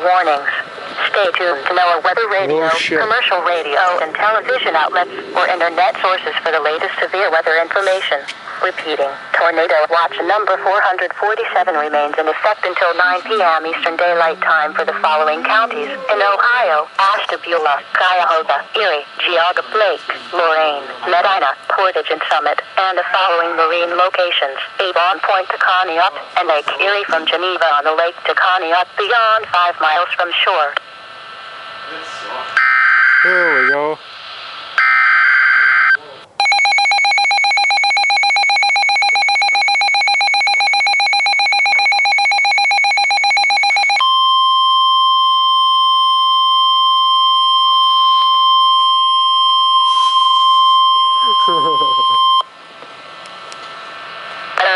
warnings. Stay tuned to NOAA weather radio, commercial radio, and television outlets or internet sources for the latest severe weather information. Repeating, tornado watch number 447 remains in effect until 9 p.m. Eastern Daylight Time for the following counties in Ohio: Ashtabula, Cuyahoga, Erie, Geauga, Lake, Lorain, Medina, Portage, and Summit, and the following marine locations: Avon Point to Conneaut, and Lake Erie from Geneva on the lake to Conneaut beyond 5 miles from shore. There we go.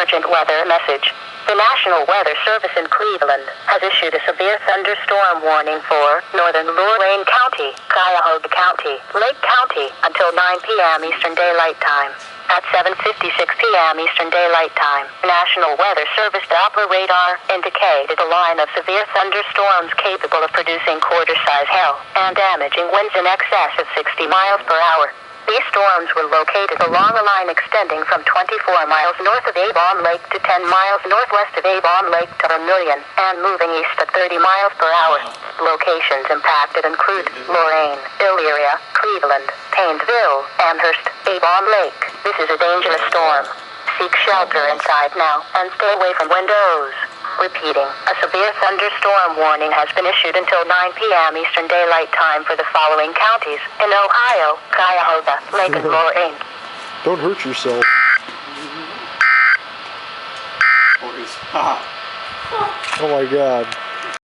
Urgent weather message. The National Weather Service in Cleveland has issued a severe thunderstorm warning for northern Lorain County, Cuyahoga County, Lake County until 9 p.m. Eastern Daylight Time. At 7:56 p.m. Eastern Daylight Time, National Weather Service Doppler radar indicated a line of severe thunderstorms capable of producing quarter-size hail and damaging winds in excess of 60 miles per hour. These storms were located along a line extending from 24 miles north of Avon Lake to 10 miles northwest of Avon Lake to Vermilion, and moving east at 30 miles per hour. Locations impacted include Lorain, Elyria, Cleveland, Painesville, Amherst, Avon Lake. This is a dangerous storm. Seek shelter inside now and stay away from windows. Repeating, a severe thunderstorm warning has been issued until 9 p.m. Eastern Daylight Time for the following counties in Ohio: Cuyahoga, Lake, and Lorain. Don't hurt yourself. Oh my God.